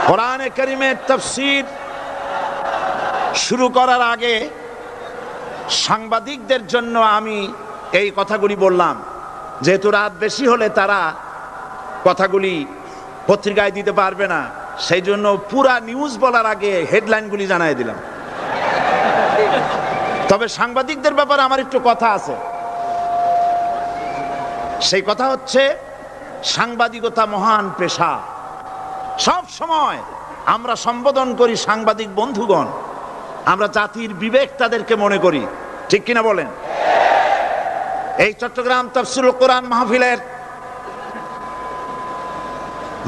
কোরআনে কারীমের তাফসীর শুরু করার আগে সাংবাদিকদের জন্য আমি এই কথাগুলি বললাম, যেহেতু রাত বেশি হলে তারা কথাগুলি পত্রিকায় দিতে পারবে না, সেই জন্য পুরা নিউজ বলার আগে হেডলাইনগুলি জানাই দিলাম। তবে সাংবাদিকদের ব্যাপারে আমার একটু কথা আছে। সেই কথা হচ্ছে, সাংবাদিকতা মহান পেশা। সব সময় আমরা সম্বোধন করি সাংবাদিক বন্ধুগণ, আমরা জাতির বিবেক তাদেরকে মনে করি, ঠিক কিনা বলেন? এই চট্টগ্রাম তাফসীরুল কোরআন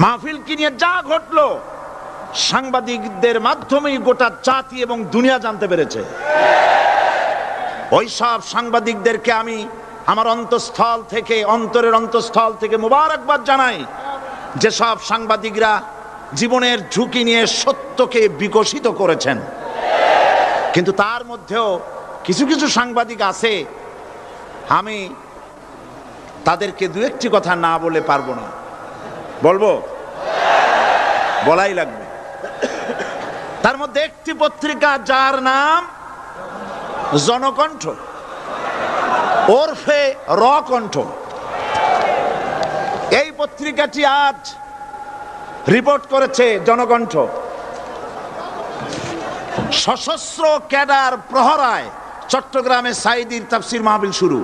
মাহফিল কি নিয়ে যা ঘটলো, সাংবাদিকদের মাধ্যমেই গোটা জাতি এবং দুনিয়া জানতে পেরেছে। ওই সব সাংবাদিকদেরকে আমি আমার অন্তরের অন্তঃস্থল থেকে মোবারকবাদ জানাই, যে সব সাংবাদিকরা জীবনের ঝুঁকি নিয়ে সত্যকে বিকশিত করেছেন। কিন্তু তার মধ্যেও কিছু কিছু সাংবাদিক আছে, আমি তাদেরকে দু একটি কথা না বলে পারবো না। বলবো? বলাই লাগবে। তার মধ্যে একটি পত্রিকা, যার নাম জনকণ্ঠ ওরফে রকণ্ঠ, এই পত্রিকাটি আজ রিপোর্ট করেছে, জনকণ্ঠ, সশস্ত্র ক্যাডার প্রহরায় চট্টগ্রামে সাঈদীর তাফসীর মাহফিল শুরু।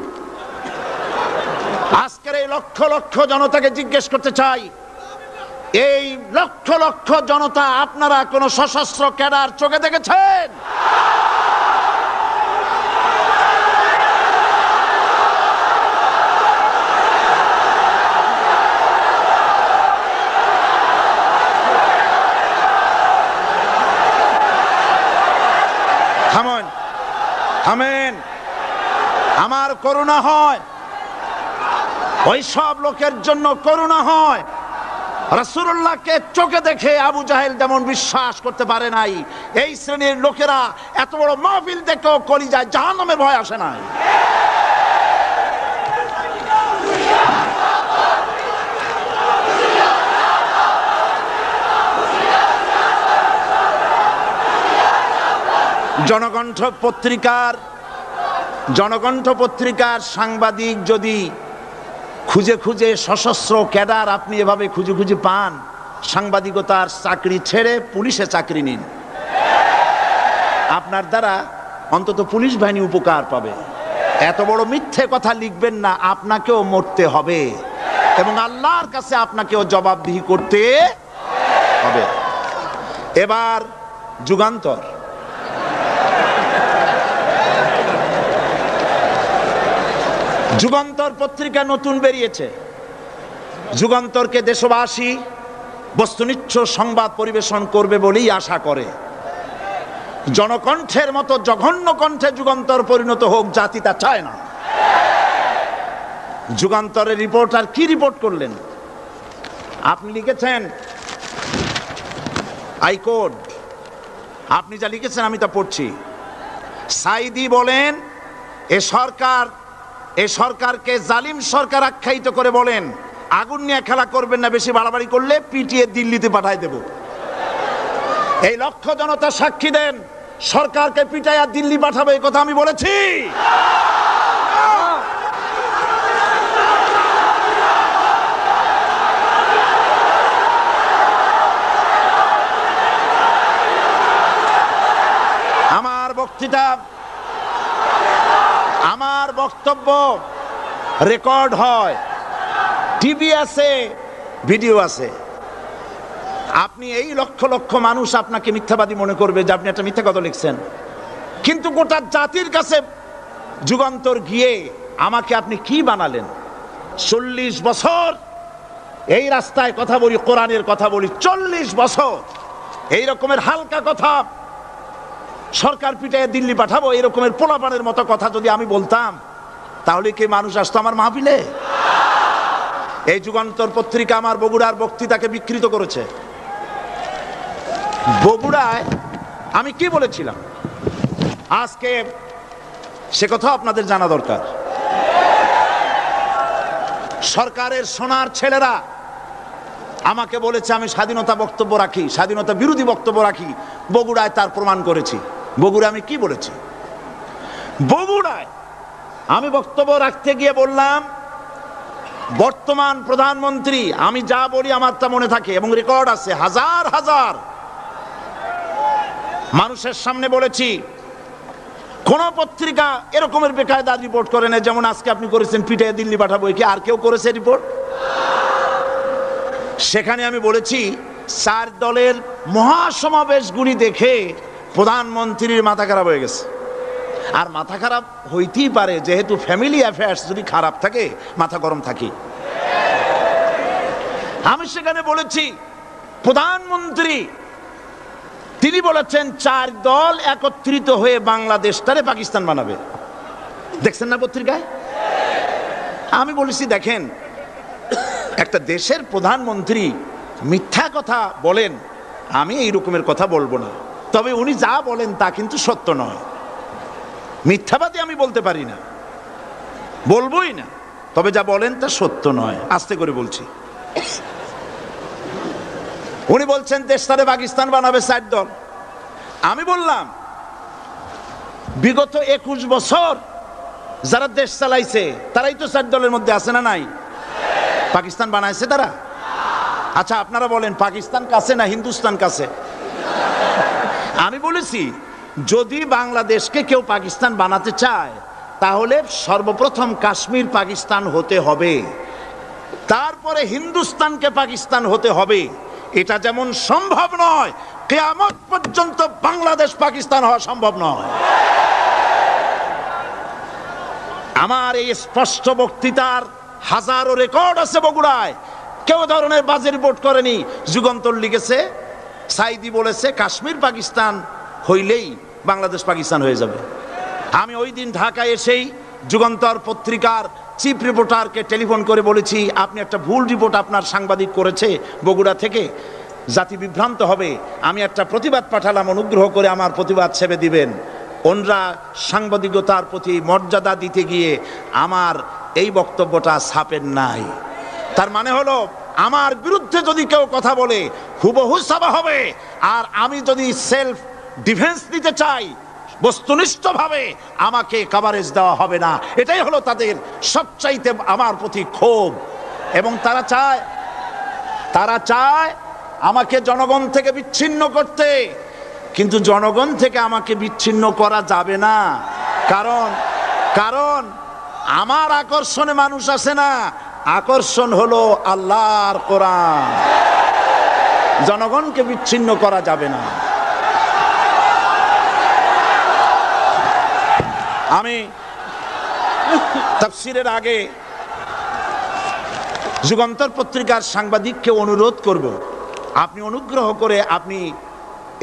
আজকের এই লক্ষ লক্ষ জনতাকে জিজ্ঞেস করতে চাই, এই লক্ষ লক্ষ জনতা আপনারা কোন সশস্ত্র ক্যাডার চোখে দেখেছেন? থামেন। আমার করুণা হয়, ওই সব লোকের জন্য করুণা হয়। রাসূলুল্লাহকে চোখে দেখে আবু জাহেল যেমন বিশ্বাস করতে পারে নাই, এই শ্রেণীর লোকেরা এত বড় মাহফিল দেখেও কলিজায় জাহান্নামের ভয় আসে নাই। জনকণ্ঠ পত্রিকার সাংবাদিক যদি খুঁজে খুঁজে সশস্ত্র ক্যাডার আপনি এভাবে খুঁজে খুঁজে পান, সাংবাদিকতার চাকরি ছেড়ে পুলিশে চাকরি নিন, আপনার দ্বারা অন্তত পুলিশ বাহিনী উপকার পাবে। এত বড় মিথ্যে কথা লিখবেন না, আপনাকেও মরতে হবে এবং আল্লাহর কাছে আপনাকেও জবাবদিহি করতে হবে। এবার যুগান্তর পত্রিকা নতুন বেরিয়েছে। যুগান্তরকে দেশবাসী বস্তুনিষ্ঠ সংবাদ পরিবেশন করবে বলেই আশা করে। জনকণ্ঠের মতো জঘন্য কণ্ঠে যুগান্তর পরিণত হোক, জাতি তা চায় না। যুগান্তরের রিপোর্টার কি রিপোর্ট করলেন? আপনি লিখেছেন হাইকোর্ট, আপনি যা লিখেছেন আমি তা পড়ছি। সাঈদী বলেন, এ সরকারকে জালিম সরকার আখ্যায়িত করে বলেন, আগুন নিয়ে খেলা করবেন না, বেশি বাড়াবাড়ি করলে পিটিয়ে দিল্লিতে পাঠায় দেব। এই লক্ষ জনতা সাক্ষী দেন, সরকারকে পিটাইয়া দিল্লি পাঠাবে এই কথা আমি বলেছি? আমার বক্তব্য রেকর্ড হয়, টিভি আছে, ভিডিও আছে। আপনি এই লক্ষ লক্ষ মানুষ আপনাকে মিথ্যাবাদী মনে করবে যে আপনি একটা মিথ্যা কথা লিখছেন, কিন্তু গোটা জাতির কাছে যুগান্তর গিয়ে আমাকে আপনি কি বানালেন? 40 বছর এই রাস্তায় কথা বলি, কোরআনের কথা বলি, 40 বছর এই রকমের হালকা কথা, সরকার পিটায় দিল্লি পাঠাবো এই রকমের পোলাপানের মতো কথা যদি আমি বলতাম, তাহলে কি মানুষ আসতো আমার মাহফিলে? এই যুগান্তর পত্রিকা আমার বগুড়ার বক্তৃতাকে বিকৃত করেছে। বগুড়ায় আমি কি বলেছিলাম আজকে সে কথা আপনাদের জানা দরকার। সরকারের সোনার ছেলেরা আমাকে বলেছে আমি স্বাধীনতা বক্তব্য রাখি, স্বাধীনতা বিরোধী বক্তব্য রাখি। বগুড়ায় তার প্রমাণ করেছি। বগুড়ায় আমি কি বলেছি? বগুড়ায় আমি বক্তব্য রাখতে গিয়ে বললাম, বর্তমান প্রধানমন্ত্রী, আমি যা বলি আমার তা মনে থাকে এবং রেকর্ড আছে, হাজার হাজার মানুষের সামনে বলেছি। কোন পত্রিকা এরকমের বেকায়দা রিপোর্ট করে না যেমন আজকে আপনি করেছেন, পিঠে দিল্লি পাঠাবো। কি আর কেউ করেছে রিপোর্ট? সেখানে আমি বলেছি 4 দলের মহাসমাবেশগুলি দেখে প্রধানমন্ত্রীর মাথা খারাপ হয়ে গেছে। আর মাথা খারাপ হইতেই পারে, যেহেতু ফ্যামিলি অ্যাফেয়ার্স যদি খারাপ থাকে মাথা গরম থাকে। আমি সেখানে বলেছি প্রধানমন্ত্রী তিনি বলেছেন 4 দল একত্রিত হয়ে বাংলাদেশটারে পাকিস্তান বানাবে। দেখছেন না পত্রিকায়? আমি বলেছি দেখেন, একটা দেশের প্রধানমন্ত্রী মিথ্যা কথা বলেন, আমি এই রকমের কথা বলবো না, তবে উনি যা বলেন তা কিন্তু সত্য নয়। মিথ্যাবাদী আমি বলতে পারি না, বলবোই না, তবে যা বলেন তা সত্য নয়। আস্তে করে বলছি। উনি বলছেন দেশটারে পাকিস্তান বানাবে 4 দল। আমি বললাম বিগত 21 বছর যারা দেশ চালাইছে তারাই তো 4 দলের মধ্যে আছে না নাই? পাকিস্তান বানাইছে তারা? আচ্ছা আপনারা বলেন পাকিস্তান কাছে না হিন্দুস্তান কাছে? আমি বলেছি যদি বাংলাদেশকে কেউ পাকিস্তান বানাতে চায় তাহলে সর্বপ্রথম কাশ্মীর পাকিস্তান হতে হবে, তারপরে হিন্দুস্তানকে পাকিস্তান হতে হবে। এটা যেমন সম্ভব নয়, কিয়ামত পর্যন্ত বাংলাদেশ পাকিস্তান হওয়া সম্ভব নয়। আমার এই স্পষ্ট বক্তৃতার হাজারো রেকর্ড আছে বগুড়ায়। কেউ ধরনের বাজে রিপোর্ট করেনি। যুগান্তর লিখেছে, সাইদি বলেছে কাশ্মীর পাকিস্তান হইলেই বাংলাদেশ পাকিস্তান হয়ে যাবে। আমি ওই দিন ঢাকায় এসেই যুগান্তর পত্রিকার চিফ রিপোর্টারকে টেলিফোন করে বলেছি আপনি একটা ভুল রিপোর্ট আপনার সাংবাদিক করেছে বগুড়া থেকে, জাতি বিভ্রান্ত হবে। আমি একটা প্রতিবাদ পাঠালাম, অনুগ্রহ করে আমার প্রতিবাদ সেবে দিবেন। ওনরা সাংবাদিকতার প্রতি মর্যাদা দিতে গিয়ে আমার এই বক্তব্যটা ছাপেন নাই। তার মানে হলো আমার বিরুদ্ধে যদি কেউ কথা বলে হুবহু ছাপা হবে, আর আমি যদি সেলফ ডিফেন্স দিতে চাই বস্তুনিষ্ঠভাবে আমাকে কভারেজ দেওয়া হবে না। এটাই হলো তাদের সবচাইতে আমার প্রতি ক্ষোভ। এবং তারা চায় আমাকে জনগণ থেকে বিচ্ছিন্ন করতে, কিন্তু জনগণ থেকে আমাকে বিচ্ছিন্ন করা যাবে না। কারণ আমার আকর্ষণে মানুষ আসে না, আকর্ষণ হলো আল্লাহর কোরআন। জনগণকে বিচ্ছিন্ন করা যাবে না। আমি তাফসীরের আগে যুগান্তর পত্রিকার সাংবাদিককে অনুরোধ করব, আপনি অনুগ্রহ করে আপনি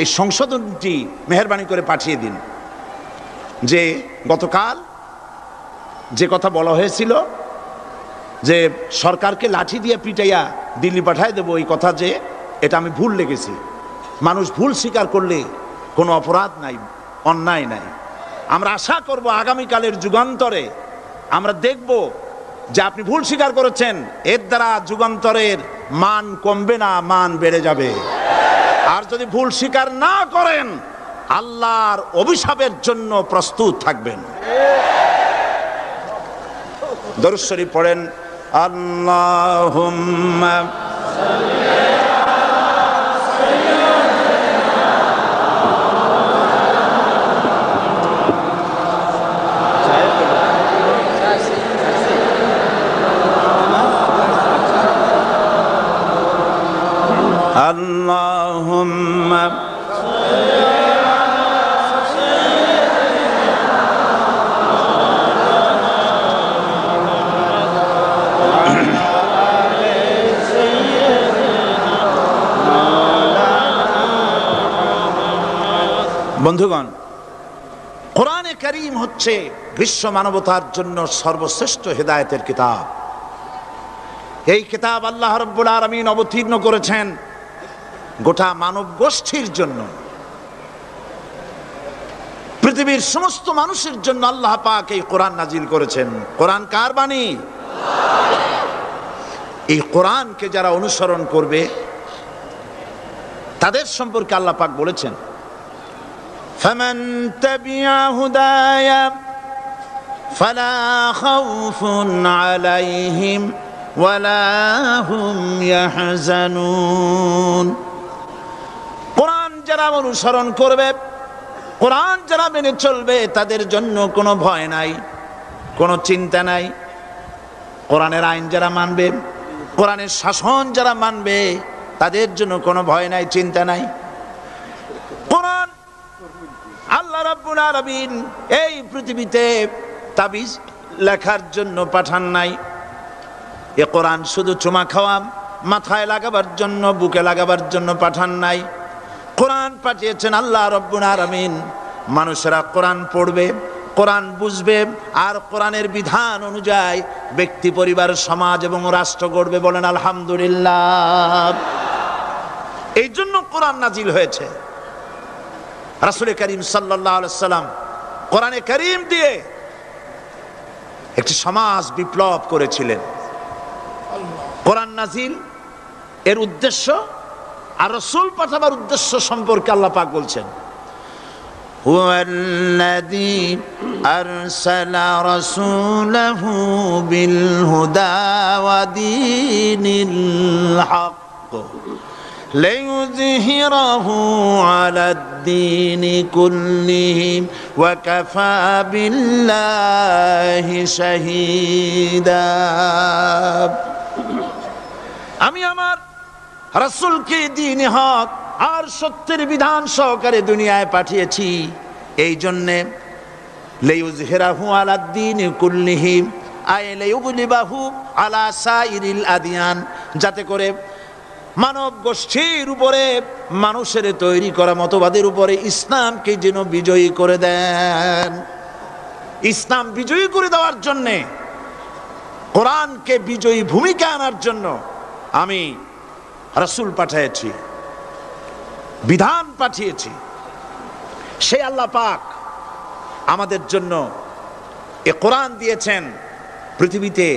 এই সংশোধনটি মেহেরবানি করে পাঠিয়ে দিন যে গতকাল যে কথা বলা হয়েছিল যে সরকারকে লাঠি দিয়ে পিটাইয়া দিল্লি পাঠায় দেবো, এই কথা যে এটা আমি ভুল লিখেছি। মানুষ ভুল স্বীকার করলে কোনো অপরাধ নাই, অন্যায় নাই। আমরা আশা করব আগামীকালের যুগান্তরে আমরা দেখব যে আপনি ভুল স্বীকার করেছেন, এর দ্বারা যুগান্তরের মান কমবে না, মান বেড়ে যাবে। আর যদি ভুল স্বীকার না করেন আল্লাহর অভিশাপের জন্য প্রস্তুত থাকবেন। দরুদ শরীফ পড়েন, আল্লাহুম্মা আল্লাহুম্মা বন্ধুগণ, কোরআনে কারীম হচ্ছে বিশ্ব মানবতার জন্য সর্বশ্রেষ্ঠ হেদায়েতের কিতাব। এই কিতাব আল্লাহ রাব্বুল আলামিন অবতীর্ণ করেছেন গোটা মানব গোষ্ঠীর জন্য, পৃথিবীর সমস্ত মানুষের জন্য আল্লাহ পাক এই কোরআন নাজিল করেছেন। কোরআন কার বাণী? এই কোরআনকে যারা অনুসরণ করবে তাদের সম্পর্কে আল্লাহ পাক বলেছেন, ফামান তাবিআ হুদায়া ফালা খাউফুন আলাইহিম ওয়ালা হুম ইয়াহজানুন। কোরআন যারা অনুসরণ করবে, কোরআন যারা মেনে চলবে, তাদের জন্য কোনো ভয় নাই, কোনো চিন্তা নাই। কোরআনের আইন যারা মানবে, কোরআনের শাসন যারা মানবে, তাদের জন্য কোনো ভয় নাই, চিন্তা নাই। কোরআন আল্লাহ রাব্বুল আলামিন এই পৃথিবীতে তাবিজ লেখার জন্য পাঠান নাই। এ কোরআন শুধু চুমা খাওয়া, মাথায় লাগাবার জন্য, বুকে লাগাবার জন্য পাঠান নাই। কোরআন পাঠিয়েছেন আল্লাহ রাব্বুল আলামিন মানুষেরা কোরআন পড়বে, কোরআন বুঝবে, আর কোরআনের বিধান অনুযায়ী ব্যক্তি, পরিবার, সমাজ এবং রাষ্ট্র গড়বে। বলেন আলহামদুলিল্লাহ। এই জন্য কোরআন নাজিল হয়েছে। রাসূল করিম সাল্লাল্লাহু আলাইহি সাল্লাম কোরআনে কারীম দিয়ে একটি সমাজ বিপ্লব করেছিলেন। কোরআন নাজিল এর উদ্দেশ্য আর রাসূল পাঠাবার উদ্দেশ্য সম্পর্কে আল্লাহ পাক বলছেন, হুয়াল্লাযী আরসালা রাসূলাহু বিল হুদা ওয়া দীনিল হক লিইয়ুযহিরাহু আলাদ-দীনি কুল্লিহি ওয়া কাফা বিল্লাহি শাহীদা। আমি আমার রাসূলকে দ্বীনে হক আর সত্যের বিধান সহকারে দুনিয়ায় পাঠিয়েছি। এই জন্যে লিইয়ুযহিরাহু আলাদ-দীনি কুল্লিহি আই লিইয়ুগলিবাহু আলা সাইরিল আদিয়ান, যাতে করে মানব গোষ্ঠীর উপরে, মানুষের তৈরি করা মতবাদের উপরে ইসলামকে যেন বিজয়ী করে দেন। ইসলাম বিজয়ী করে দেওয়ার জন্যে, কোরআনকে বিজয়ী ভূমিকা আনার জন্য আমি রাসূল পাঠিয়েছি, বিধান পাঠিয়েছি। সেই আল্লাহ পাক আমাদের জন্য এ কোরআন দিয়েছেন পৃথিবীতে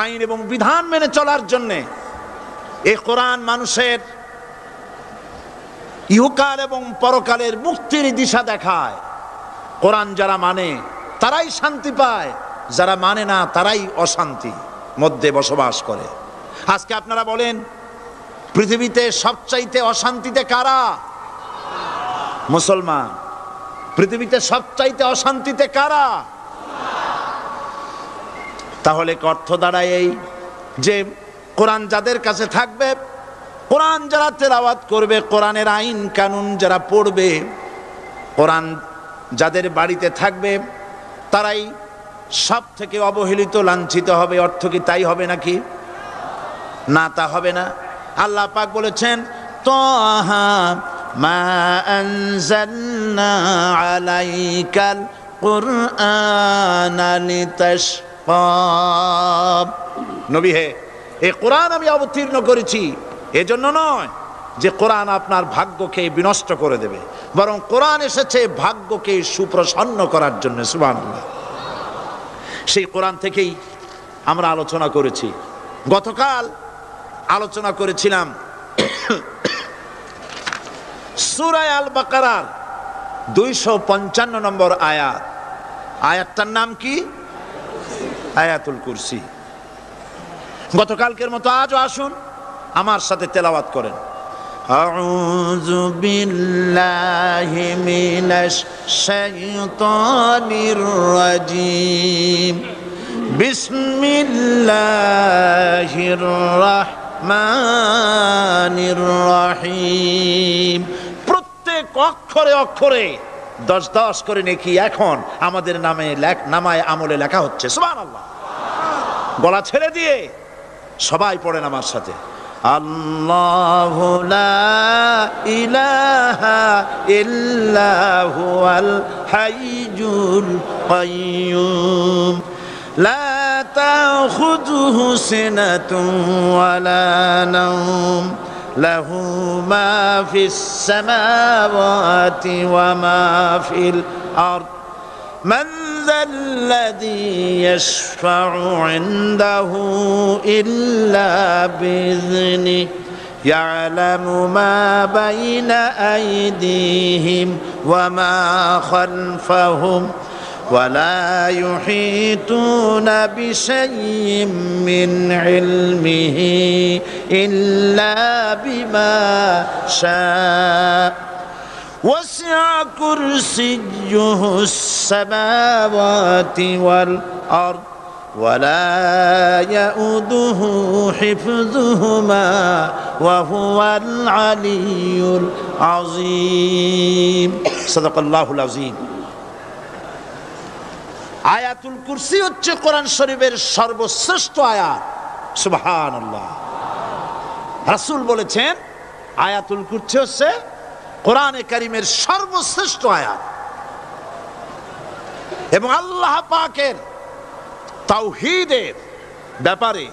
আইন এবং বিধান মেনে চলার জন্যে। এই কোরআন মানুষের ইহকাল এবং পরকালের মুক্তির দিশা দেখায়। কোরআন যারা মানে তারাই শান্তি পায়, যারা মানে না তারাই অশান্তি মধ্যে বসবাস করে। আজকে আপনারা বলেন, পৃথিবীতে সবচাইতে অশান্তিতে কারা? মুসলমান। পৃথিবীতে সবচাইতে অশান্তিতে কারা? তাহলে অর্থ দাঁড়ায় এই যে কোরআন যাদের কাছে থাকবে, কোরআন যারা তেলাওয়াত করবে, কোরআনের আইন কানুন যারা পড়বে, কোরআন যাদের বাড়িতে থাকবে, তারাই সব থেকে অবহেলিত, লাঞ্ছিত হবে। অর্থ কি তাই হবে নাকি? না, তা হবে না। আল্লাহ পাক বলেছেন, তাহা মা আনজালনা আলাইকাল কুরআনা লিতাশকা। নবী হে, এই কোরআন আমি অবতীর্ণ করেছি এজন্য নয় যে কোরআন আপনার ভাগ্যকে বিনষ্ট করে দেবে, বরং কোরআন এসেছে ভাগ্যকে সুপ্রসন্ন করার জন্য। সুবহানাল্লাহ। সেই কোরআন থেকেই আমরা আলোচনা করেছি। গতকাল আলোচনা করেছিলাম সূরা আল বাকারার 255 নম্বর আয়াত। আয়াতটার নাম কি? আয়াতুল কুরসি। গতকালকের মতো আজও আসুন আমার সাথে তেলাওয়াত করেন। আউযু বিল্লাহি মিনাশ শাইতানির রাজিম। বিসমিল্লাহির রাহমানির রহিম। প্রত্যেক অক্ষরে অক্ষরে 10-10 করে নেকি এখন আমাদের নামায় আমলে লেখা হচ্ছে। সুবহানাল্লাহ। গলা ছেড়ে দিয়ে সবাই পড়েন আমার সাথে। আল্লাহু লা ইলাহা ইল্লা হুয়াল হাইয়ুল কাইয়্যুম লা তাখুযুহু সিনাতুন ওয়ালা নাওম লাহু মা ফিস সামাওয়াতি ওয়া মা ফিল আরদ মান যাল্লাযী ইয়াশফাউ ইনদাহু ইল্লা বিইذনিহি ইয়ালামু মা বাইনা আইদিহিম ওয়া মা খালফাহুম ولا يحيطون بشيء من علمه إلا بما شاء وسع كرسيه السماوات والأرض ولا يؤوده حفظهما وهو العلي العظيم صدق الله العظيم আয়াতুল কুরসি হচ্ছে কোরআন শরীফের সর্বশ্রেষ্ঠ আয়াত। সুবহানাল্লাহ। রাসূল বলেছেন আয়াতুল কুরসি হচ্ছে কোরআনে কারীমের সর্বশ্রেষ্ঠ আয়াত। এবং আল্লাহ পাকের তাওহীদের ব্যাপারে,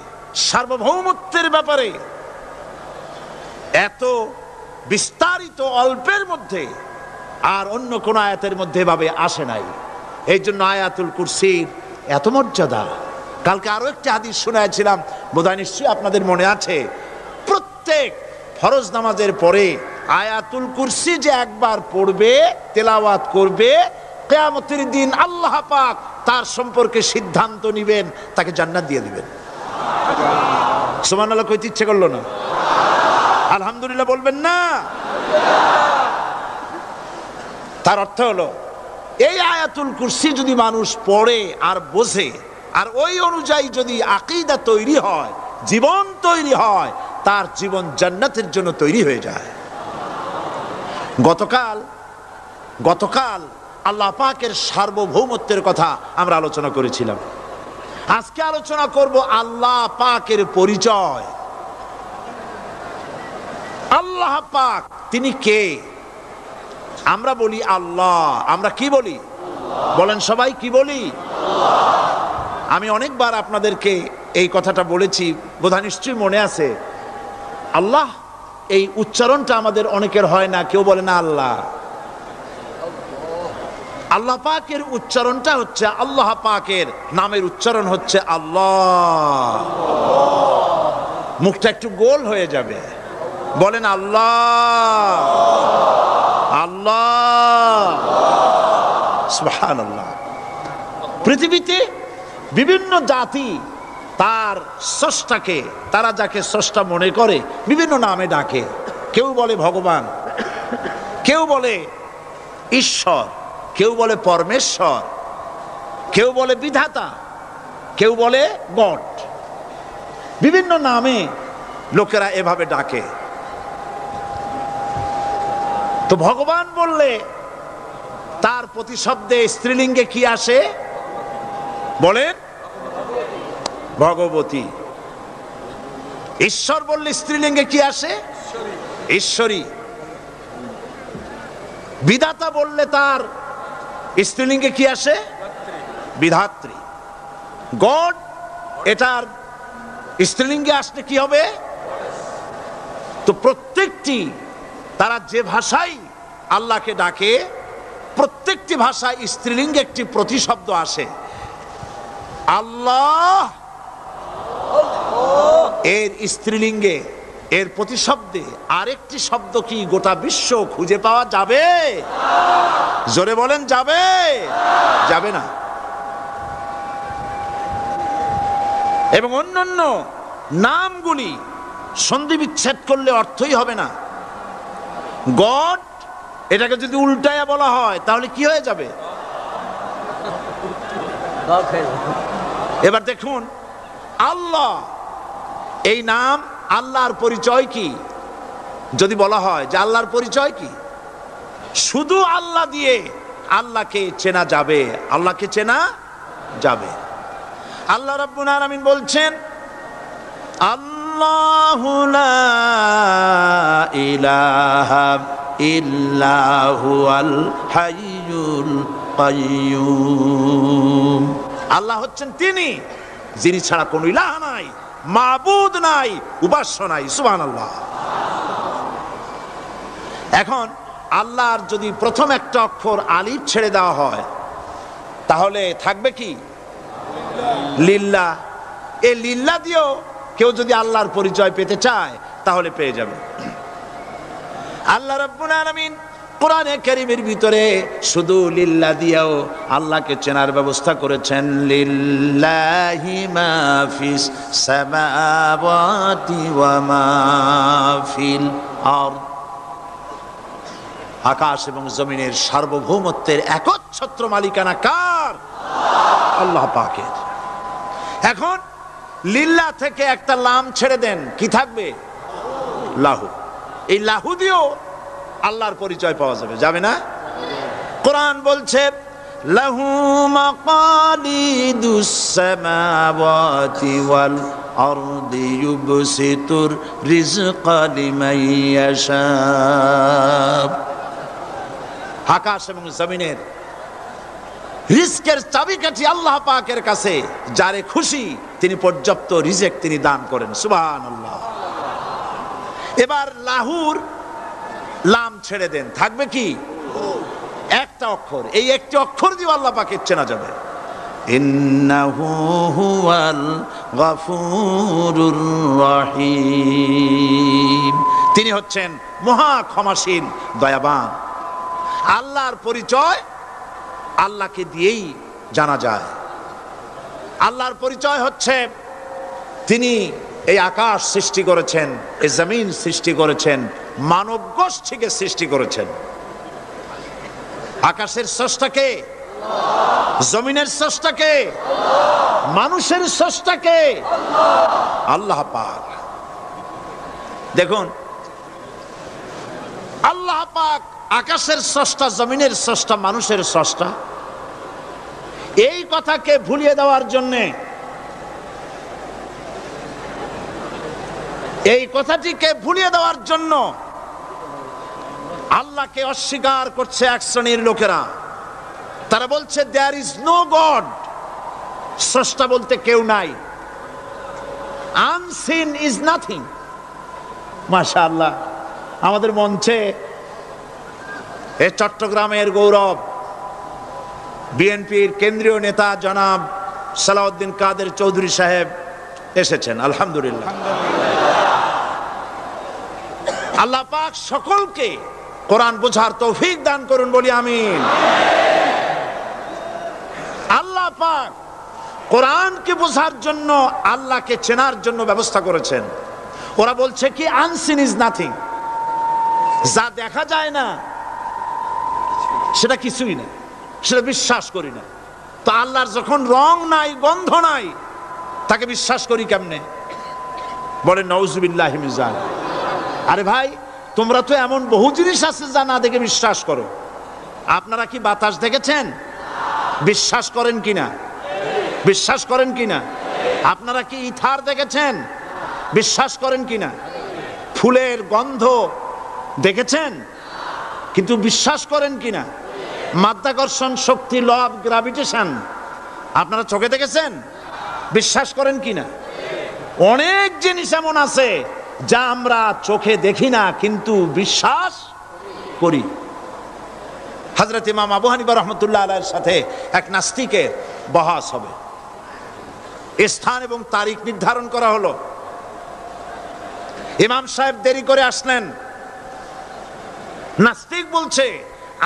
সার্বভৌমত্বের ব্যাপারে এত বিস্তারিত অল্পের মধ্যে আর অন্য কোন আয়াতের মধ্যে ভাবে আসে নাই। এই জন্য আয়াতুল কুরসির এত মর্যাদা। কালকে আরো একটি হাদিস শোনাইছিলাম, বোধহয় নিশ্চয়ই আপনাদের মনে আছে, প্রত্যেক ফরজ নামাজের পরে আয়াতুল কুরসি যে একবার পড়বে, তেলাওয়াত করবে, কিয়ামতের দিন আল্লাহ পাক তার সম্পর্কে সিদ্ধান্ত নেবেন, তাকে জান্নাত দিয়ে দিবেন। সুবহানাল্লাহ কইতে ইচ্ছে করলো না? আলহামদুলিল্লাহ বলবেন না? তার অর্থ হলো এই আয়াতুল কুরসি যদি মানুষ পড়ে আর বোঝে আর ওই অনুযায়ী যদি আকীদা তৈরি হয়, জীবন তৈরি হয়, তার জীবন জান্নাতের জন্য তৈরি হয়ে যায়। গতকাল আল্লাহ পাকের সার্বভৌমত্বের কথা আমরা আলোচনা করেছিলাম। আজকে আলোচনা করব আল্লাহ পাকের পরিচয়। আল্লাহ পাক তিনি কে? আমরা বলি আল্লাহ। আমরা কি বলি? বলেন সবাই, কি বলি? আমি অনেকবার আপনাদেরকে এই কথাটা বলেছি, বোধহয় নিশ্চয়ই মনে আছে। আল্লাহ এই উচ্চারণটা আমাদের অনেকের হয় না, কেউ বলে না আল্লাহ। আল্লাহ পাকের উচ্চারণটা হচ্ছে, আল্লাহ পাকের নামের উচ্চারণ হচ্ছে আল্লাহ। মুখটা একটু গোল হয়ে যাবে, বলেন আল্লাহ আল্লাহ সুবহানাল্লাহ। পৃথিবীতে বিভিন্ন জাতি তার স্রষ্টাকে, তারা যাকে স্রষ্টা মনে করে, বিভিন্ন নামে ডাকে। কেউ বলে ভগবান, কেউ বলে ঈশ্বর, কেউ বলে পরমেশ্বর, কেউ বলে বিধাতা, কেউ বলে গড। বিভিন্ন নামে লোকেরা এভাবে ডাকে। তো ভগবান বললে তার প্রতিশব্দে স্ত্রীলিঙ্গে কি আসে? বলেন ভগবতী। ঈশ্বর বললে স্ত্রীলিঙ্গে কি আসে? ঈশ্বরী। বিধাতা বললে তার স্ত্রীলিঙ্গে কি আসে? বিধাত্রী। গড, এটার স্ত্রীলিঙ্গে আসলে কি হবে? তো প্রত্যেকটি, তারা যে ভাষায় আল্লাহকে ডাকে, প্রত্যেকটি ভাষায় স্ত্রীলিঙ্গে একটি প্রতিশব্দ আসে। আল্লাহ এর স্ত্রীলিঙ্গে, এর প্রতিশব্দে আরেকটি শব্দ কি গোটা বিশ্ব খুঁজে পাওয়া যাবে? জোরে বলেন, যাবে? যাবে না। এবং অন্যান্য নামগুলি সন্ধি বিচ্ছেদ করলে অর্থই হবে না। গড, এটাকে যদি উল্টায়া বলা হয় তাহলে কি হয়ে যাবে? এবার দেখুন, আল্লাহ এই নাম, আল্লাহর পরিচয় কি? যদি বলা হয় যে আল্লাহর পরিচয় কি, শুধু আল্লাহ দিয়ে আল্লাহকে চেনা যাবে, আল্লাহকে চেনা যাবে। আল্লাহ রাব্বুল আলামিন বলছেন, আল্লাহু লা ইলাহা ইল্লা হুয়াল হাইয়ুল কাইয়্যুম। আল্লাহ হচ্ছেন তিনি, যিনি ছাড়া কোনো ইলাহ নাই, মাবুদ নাই, উপাস্য নাই। সুবহানাল্লাহ। এখন আল্লাহর যদি প্রথম একটা অক্ষর আলিফ ছেড়ে দেওয়া হয়, তাহলে থাকবে কি? লিল্লাহ। এই লিল্লাহ দিয়েও কেউ যদি আল্লাহর পরিচয় পেতে চায় তাহলে পেয়ে যাবে। আল্লাহ রাব্বুল আলামিন কোরআনে কারীমের ভিতরে শুধু লিল্লাহ দিয়েও আল্লাহকে চেনার ব্যবস্থা করেছেন। লিল্লাহি মা ফিস সামাওয়াতি ওয়া মা ফিল আরদ। আকাশ এবং জমিনের সার্বভৌমত্বের একচ্ছত্র মালিকানা কার? আল্লাহ পাকের। এখন লিল্লাহ থেকে একটা লাম ছেড়ে দেন, কি থাকবে? লাহু। এই লাহু দিয়েও আল্লাহর পরিচয় পাওয়া যাবে, যাবে না? কোরআন বলছে লাহু মাকালিদুস সামাওয়াতি ওয়াল আরদি ইউবসিতুর রিজকা লিমান ইয়াশা। আকাশ এবং জমিনের রিজকের চাবিকাঠি আল্লাহ পাকের কাছে, যারে খুশি তিনি পর্যাপ্ত রিজেক তিনি দান করেন। সুবহানাল্লাহ। এবার লাহুর লাম ছেড়ে দেন, থাকবে কি? একটা অক্ষর। এই একটি অক্ষর দিয়ে আল্লাহ পাকের চেনা যাবে। ইন্নাহু হুয়াল গফুরুর রহিম। তিনি হচ্ছেন মহা ক্ষমাশীল, দয়াবান। আল্লাহর পরিচয় আল্লাহকে দিয়েই জানা যায়। আল্লাহর পরিচয় হচ্ছে তিনি এই আকাশ সৃষ্টি করেছেন, এই জমিন সৃষ্টি করেছেন, মানব গোষ্ঠীকে সৃষ্টি করেছেন। আকাশের স্রষ্টাকে, জমিনের স্রষ্টাকে, মানুষের স্রষ্টাকে আল্লাহ পাক। দেখুন, আল্লাহ পাক আকাশের স্রষ্টা, জমিনের স্রষ্টা, মানুষের স্রষ্টা। এই কথাকে ভুলিয়ে দেওয়ার জন্যে, এই কথাটিকে ভুলিয়ে দেওয়ার জন্য আল্লাহকে অস্বীকার করছে এক শ্রেণীর লোকেরা। তারা বলছে দেয়ার ইজ নো গড, স্রষ্টা বলতে কেউ নাই, আনসিন ইজ নাথিং। মাশাআল্লাহ, আমাদের মঞ্চে এই চট্টগ্রামের গৌরব বিএনপির কেন্দ্রীয় নেতা জনাব সালাউদ্দিন কাদের চৌধুরী সাহেব এসেছেন। আলহামদুলিল্লাহ। আল্লাহ পাক সকলকে কোরআন বোঝার তৌফিক দান করুন, বলি আমিন। আল্লাহ পাক কোরআনকে বোঝার জন্য, আল্লাহকে চেনার জন্য ব্যবস্থা করেছেন। ওরা বলছে কি আনসিন ইজ নাথিং, যা দেখা যায় না সেটা কিছুই না, সেটা বিশ্বাস করি না। তো আল্লাহর যখন রং নাই, গন্ধ নাই, তাকে বিশ্বাস করি কেমনে? বলে নাউজুবিল্লাহি মিন যালিক। আরে ভাই, তোমরা তো এমন বহু জিনিস আছে যা না দেখে বিশ্বাস করো। আপনারা কি বাতাস দেখেছেন? বিশ্বাস করেন কিনা? বিশ্বাস করেন কিনা? আপনারা কি ইথার দেখেছেন? বিশ্বাস করেন কিনা? ফুলের গন্ধ দেখেছেন, কিন্তু বিশ্বাস করেন কিনা? মাধ্যাকর্ষণ শক্তি, ল অফ গ্রাভিটেশন আপনারা চোখে দেখেছেন? বিশ্বাস করেন কিনা? অনেক জিনিস এমন আছে যা আমরা চোখে দেখি না কিন্তু বিশ্বাস করি। হযরত ইমাম আবু হানিফা রাহমাতুল্লাহ আলাইহির সাথে এক নাস্তিকের বহাস হবে। স্থান এবং তারিখ নির্ধারণ করা হলো। ইমাম সাহেব দেরি করে আসলেন। নাস্তিক বলছে,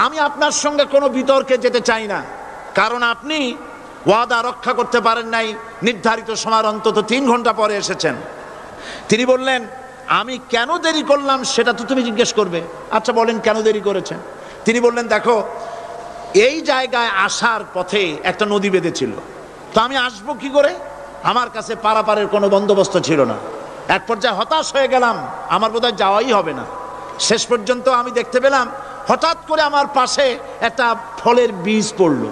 আমি আপনার সঙ্গে কোনো বিতর্কে যেতে চাই না, কারণ আপনি ওয়াদা রক্ষা করতে পারেন নাই, নির্ধারিত সময়ের অন্তত 3 ঘন্টা পরে এসেছেন। তিনি বললেন, আমি কেন দেরি করলাম সেটা তো তুমি জিজ্ঞেস করবে। আচ্ছা বলেন কেন দেরি করেছেন? তিনি বললেন, দেখো, এই জায়গায় আসার পথে একটা নদী বেঁধেছিল, তো আমি আসবো কি করে? আমার কাছে পারাপারের কোনো বন্দোবস্ত ছিল না। এক পর্যায়ে হতাশ হয়ে গেলাম, আমার বোধহয় যাওয়াই হবে না। শেষ পর্যন্ত আমি দেখতে পেলাম হঠাৎ করে আমার পাশে একটা ফলের বীজ পড়লো,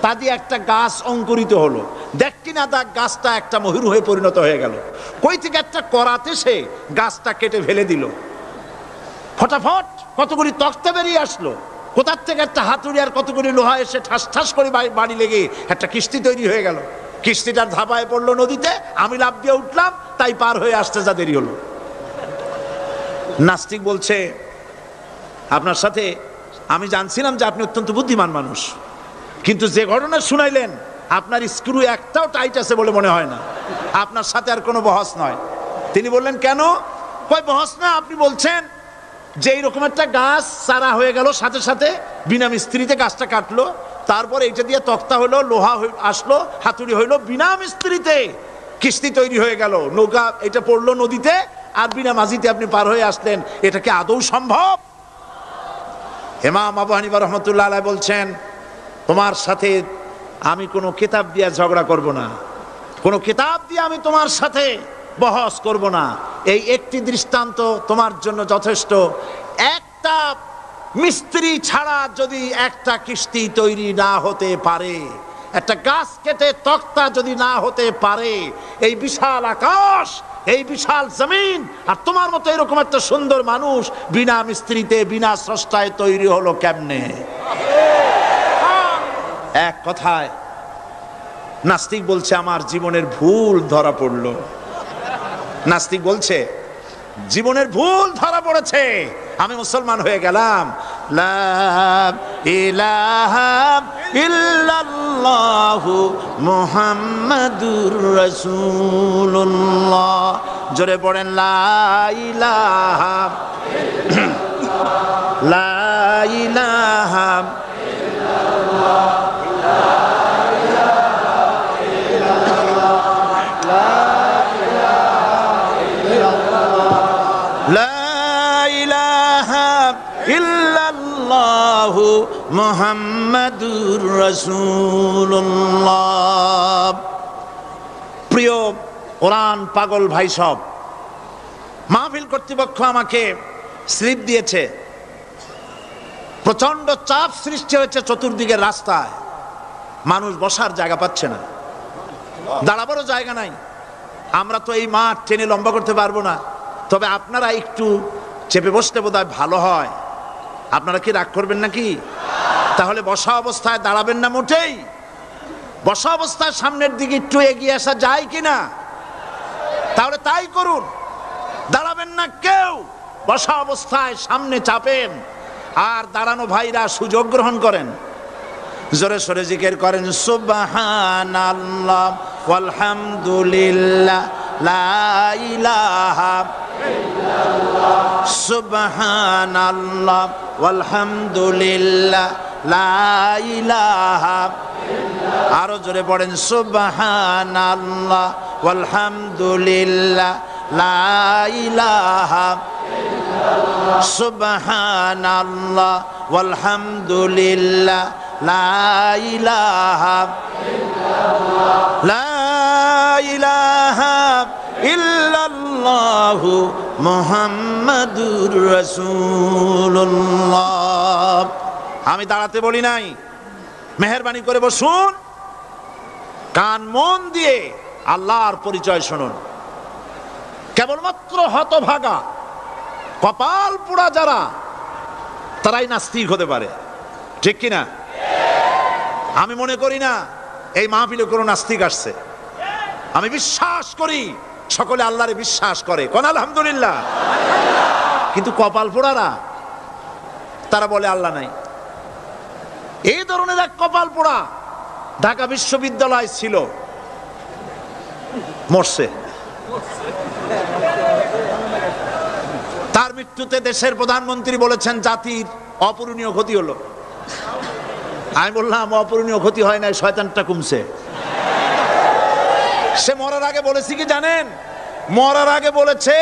তা দিয়ে একটা গাছ অঙ্কুরিত হলো। দেখ কিনা তা গাছটা একটা ময়ূর হয়ে পরিণত হয়ে গেল। কই থেকে একটা করাতে সে গাছটা কেটে ফেলে দিল। ফটাফট কতগুলি তক্তা বেরিয়ে আসলো। কোথার থেকে একটা হাতুড়ি আর কতগুলি লোহা এসে ঠাস ঠাস করে বাড়ি লেগে একটা কিস্তি তৈরি হয়ে গেল। কিস্তিটার ধাপায় পড়লো নদীতে, আমি লাফ দিয়ে উঠলাম, তাই পার হয়ে আসতে যা দেরি হলো। নাস্তিক বলছে, আপনার সাথে আমি জানছিলাম যে আপনি অত্যন্ত বুদ্ধিমান মানুষ, কিন্তু যে ঘটনা শুনাইলেন আপনার স্ক্রু একটাও টাইট আছে বলে মনে হয় না, আপনার সাথে আর কোনো বহস নয়। তিনি বললেন কেন? কই বহস না, আপনি বলছেন যে এইরকম একটা গাছ চারা হয়ে গেল, সাথে সাথে বিনা মিস্ত্রিতে গাছটা কাটলো, তারপর এইটা দিয়ে তক্তা হলো, লোহা আসলো, হাতুড়ি হইলো, বিনা মিস্ত্রিতে কিস্তি তৈরি হয়ে গেল, নৌকা এটা পড়লো নদীতে, আর বিনা মাঝিতে আপনি পার হয়ে আসলেন। এটা কি আদৌ সম্ভব? ইমাম আবু হানিফা রহমতুল্লাহ আলাইহি বলছেন, তোমার সাথে আমি কোনো কিতাব দিয়ে ঝগড়া করব না, কোনো কিতাব দিয়ে আমি তোমার সাথে বহস করব না। এই একটি দৃষ্টান্ত তোমার জন্য যথেষ্ট। একটা মিস্ত্রি ছাড়া যদি একটা কিস্তি তৈরি না হতে পারে, একটা গাছ কেটে তক্তা যদি না হতে পারে, এই বিশাল আকাশ, এই বিশাল জমিন, আর তোমার মতো এরকম একটা সুন্দর মানুষ বিনা মিস্ত্রিতে বিনা স্রষ্টায় তৈরি হলো কেমনে? এক কথায় নাস্তিক বলছে আমার জীবনের ভুল ধরা পড়লো। নাস্তিক বলছে জীবনের ভুল ধরা পড়েছে, আমি মুসলমান হয়ে গেলাম। লা ইলাহা ইল্লাল্লাহু মুহাম্মাদুর রাসূলুল্লাহ। জোরে পড়েন লা ইলাহা লা ইলাহা মুহাম্মাদুর রাসূলুল্লাহ। প্রিয় কোরআন পাগল ভাই সব, মাহফিল কর্তৃপক্ষ আমাকে স্লিপ দিয়েছে, প্রচন্ড চাপ সৃষ্টি হয়েছে চতুর্দিকের রাস্তায়, মানুষ বসার জায়গা পাচ্ছে না, দাঁড়াবারও জায়গা নাই। আমরা তো এই মাঠ টেনে লম্বা করতে পারবো না, তবে আপনারা একটু চেপে বসতে বোধহয় ভালো হয়। আপনারা কি রাগ করবেন নাকি? তাহলে বসা অবস্থায় দাঁড়াবেন না মোটেই? বসা অবস্থায় সামনের দিকে একটু এগিয়ে আসা যায় কিনা? তাহলে তাই করুন, দাঁড়াবেন না কেউ, বসা অবস্থায় সামনে চাপেন, আর দাঁড়ানো ভাইরা সুযোগ গ্রহণ করেন, জোরে সোরে জিকির করেন সুবহানাল্লাহ ওয়ালহামদুলিল্লাহ লা ইলাহা ইল্লাল্লাহ, সুবহানাল্লাহ ওয়ালহামদুলিল্লাহ লা ইলাহা ইল্লাল্লাহ। আরো জোরে পড়েন সুবহানাল্লাহ ওয়ালহামদুলিল্লাহ লা ইলাহা ইল্লাল্লাহ, সুবহানাল্লাহ ওয়ালহামদুলিল্লাহ লা ইলাহা ইল্লাল্লাহ, লা ইলাহা ইল্লাল্লাহু মুহাম্মাদুর রাসূলুল্লাহ। আমি দাঁড়াতে বলি নাই, মেহেরবানি করে বসুন, কান মন দিয়ে আল্লাহর পরিচয় শুনুন। কেবলমাত্র হতভাগা কপাল পোড়া যারা, তারাই নাস্তিক হতে পারে, ঠিক কিনা? আমি মনে করি না এই মাহফিলে কোনো নাস্তিক আসছে। আমি বিশ্বাস করি সকলে আল্লাহরে বিশ্বাস করে, কোন আলহামদুলিল্লাহ। কিন্তু কপাল পোড়ারা তারা বলে আল্লাহ নাই। এই ধরনের এক কপাল পোড়া ঢাকা বিশ্ববিদ্যালয় ছিল, মরছে। তার মৃত্যুতে দেশের প্রধানমন্ত্রী বলেছেন জাতির অপূরণীয় ক্ষতি হলো। আমি বললাম অপূরণীয় ক্ষতি হয় নাই, শয়তানটা কমছে। সে মরার আগে বলেছে কি জানেন? মরার আগে বলেছে